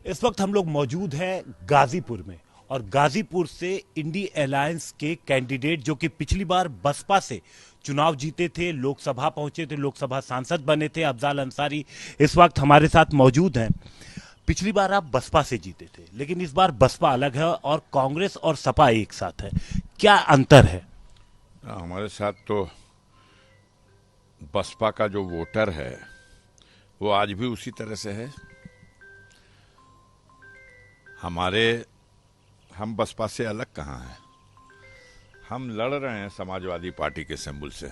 इस वक्त हम लोग मौजूद हैं गाजीपुर में और गाजीपुर से इंडी अलायंस के कैंडिडेट जो कि पिछली बार बसपा से चुनाव जीते थे, लोकसभा पहुंचे थे, लोकसभा सांसद बने थे, अफजाल अंसारी इस वक्त हमारे साथ मौजूद हैं। पिछली बार आप बसपा से जीते थे, लेकिन इस बार बसपा अलग है और कांग्रेस और सपा एक साथ है। क्या अंतर है? हमारे साथ तो बसपा का जो वोटर है वो आज भी उसी तरह से है। हम बसपा से अलग कहाँ हैं। हम लड़ रहे हैं समाजवादी पार्टी के सिंबल से।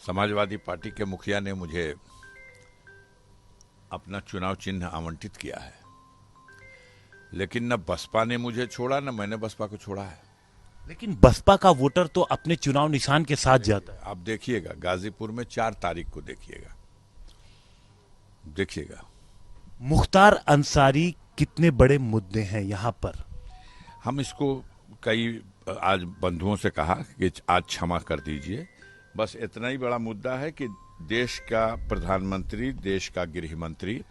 समाजवादी पार्टी के मुखिया ने मुझे अपना चुनाव चिन्ह आवंटित किया है, लेकिन न बसपा ने मुझे छोड़ा न मैंने बसपा को छोड़ा है। लेकिन बसपा का वोटर तो अपने चुनाव निशान के साथ जाता है। आप देखिएगा गाजीपुर में 4 तारीख को देखिएगा। मुख्तार अंसारी कितने बड़े मुद्दे हैं यहाँ पर? हम इसको कई आज बंधुओं से कहा कि आज क्षमा कर दीजिए। बस इतना ही बड़ा मुद्दा है कि देश का प्रधानमंत्री, देश का गृह मंत्री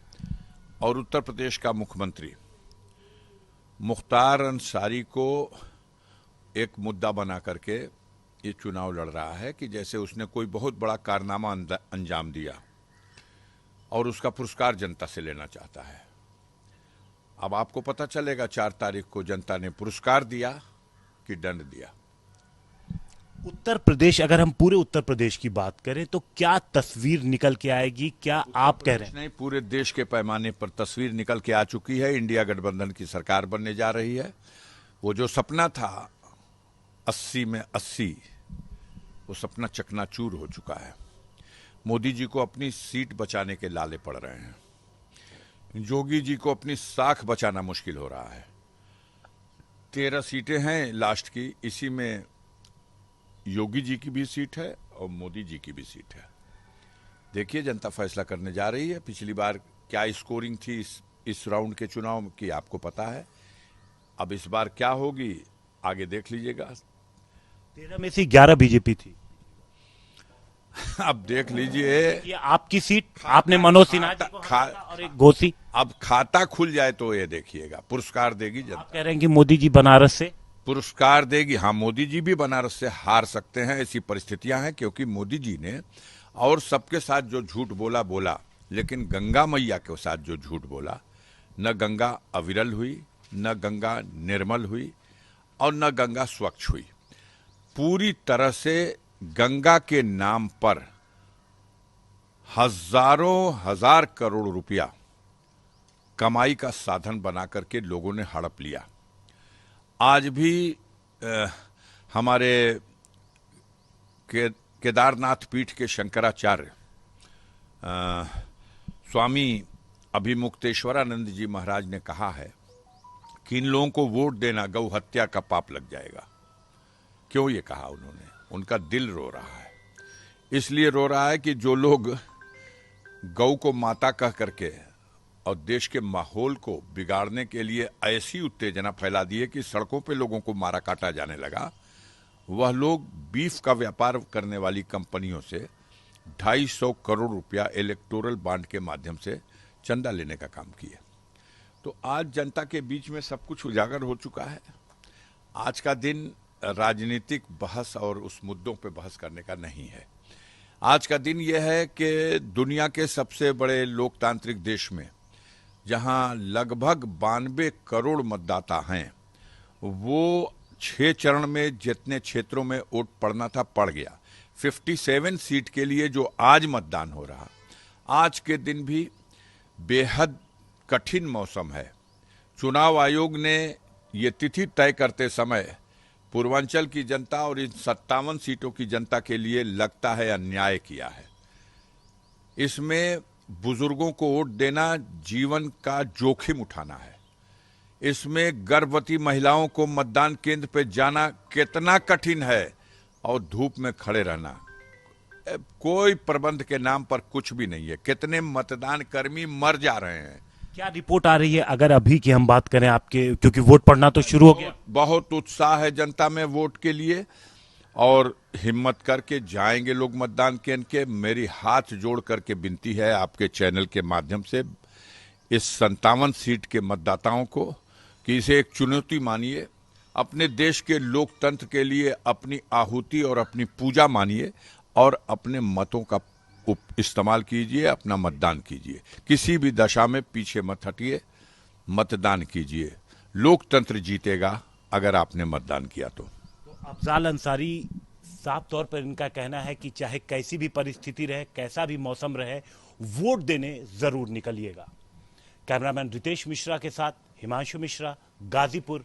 और उत्तर प्रदेश का मुख्यमंत्री मुख्तार अंसारी को एक मुद्दा बना करके ये चुनाव लड़ रहा है कि जैसे उसने कोई बहुत बड़ा कारनामा अंजाम दिया और उसका पुरस्कार जनता से लेना चाहता है। अब आपको पता चलेगा 4 तारीख को जनता ने पुरस्कार दिया कि दंड दिया। उत्तर प्रदेश, अगर हम पूरे उत्तर प्रदेश की बात करें तो क्या तस्वीर निकल के आएगी? क्या आप कह रहे हैं? नहीं, पूरे देश के पैमाने पर तस्वीर निकल के आ चुकी है। इंडिया गठबंधन की सरकार बनने जा रही है। वो जो सपना था 80 में 80, वो सपना चकनाचूर हो चुका है। मोदी जी को अपनी सीट बचाने के लाले पड़ रहे हैं। जोगी जी को अपनी साख बचाना मुश्किल हो रहा है। 13 सीटें हैं लास्ट की, इसी में योगी जी की भी सीट है और मोदी जी की भी सीट है। देखिए जनता फैसला करने जा रही है। पिछली बार क्या स्कोरिंग थी इस राउंड के चुनाव की आपको पता है। अब इस बार क्या होगी आगे देख लीजिएगा। 13 में से 11 बीजेपी थी। अब देख लीजिए, ये आपकी सीट, आपने मनोज सिन्हा जी को हराया और एक घोसी। अब खाता खुल जाए तो ये देखिएगा पुरस्कार देगी जनता। आप कह रहे हैं कि मोदी जी बनारस से पुरस्कार देगी। हाँ, मोदी जी भी बनारस से हार सकते हैं, ऐसी परिस्थितियां हैं, क्योंकि मोदी जी ने और सबके साथ जो झूठ बोला, लेकिन गंगा मैया के साथ जो झूठ बोला, न गंगा अविरल हुई, न गंगा निर्मल हुई और न गंगा स्वच्छ हुई। पूरी तरह से गंगा के नाम पर हजारों हजार करोड़ रुपया कमाई का साधन बना करके लोगों ने हड़प लिया। आज भी हमारे केदारनाथ पीठ के शंकराचार्य स्वामी अभिमुक्तेश्वरानंद जी महाराज ने कहा है कि इन लोगों को वोट देना गौ हत्या का पाप लग जाएगा। क्यों ये कहा उन्होंने? उनका दिल रो रहा है। इसलिए रो रहा है कि जो लोग गौ को माता कह करके और देश के माहौल को बिगाड़ने के लिए ऐसी उत्तेजना फैला दी है कि सड़कों पे लोगों को मारा काटा जाने लगा, वह लोग बीफ का व्यापार करने वाली कंपनियों से 250 करोड़ रुपया इलेक्टोरल बॉन्ड के माध्यम से चंदा लेने का काम किए। तो आज जनता के बीच में सब कुछ उजागर हो चुका है। आज का दिन राजनीतिक बहस और उस मुद्दों पे बहस करने का नहीं है। आज का दिन यह है कि दुनिया के सबसे बड़े लोकतांत्रिक देश में जहां लगभग 92 करोड़ मतदाता हैं, वो 6 चरण में जितने क्षेत्रों में वोट पड़ना था पड़ गया। 57 सीट के लिए जो आज मतदान हो रहा, आज के दिन भी बेहद कठिन मौसम है। चुनाव आयोग ने ये तिथि तय करते समय पूर्वांचल की जनता और इन 57 सीटों की जनता के लिए लगता है अन्याय किया है। इसमें बुजुर्गों को वोट देना जीवन का जोखिम उठाना है। इसमें गर्भवती महिलाओं को मतदान केंद्र पर जाना कितना कठिन है और धूप में खड़े रहना। कोई प्रबंध के नाम पर कुछ भी नहीं है। कितने मतदान कर्मी मर जा रहे हैं। क्या रिपोर्ट आ रही है अगर अभी की हम बात करें आपके, क्योंकि वोट पड़ना तो शुरू हो गया? बहुत उत्साह है जनता में वोट के लिए और हिम्मत करके जाएंगे लोग मतदान केंद्र के। मेरी हाथ जोड़ करके विनती है आपके चैनल के माध्यम से, इस 57 सीट के मतदाताओं को कि इसे एक चुनौती मानिए, अपने देश के लोकतंत्र के लिए अपनी आहुति और अपनी पूजा मानिए और अपने मतों का इस्तेमाल कीजिए, अपना मतदान कीजिए। किसी भी दशा में पीछे मत हटिए, मतदान कीजिए। लोकतंत्र जीतेगा अगर आपने मतदान किया तो। अफजाल अंसारी, साफ तौर पर इनका कहना है कि चाहे कैसी भी परिस्थिति रहे, कैसा भी मौसम रहे, वोट देने जरूर निकलिएगा। कैमरामैन रितेश मिश्रा के साथ हिमांशु मिश्रा, गाजीपुर,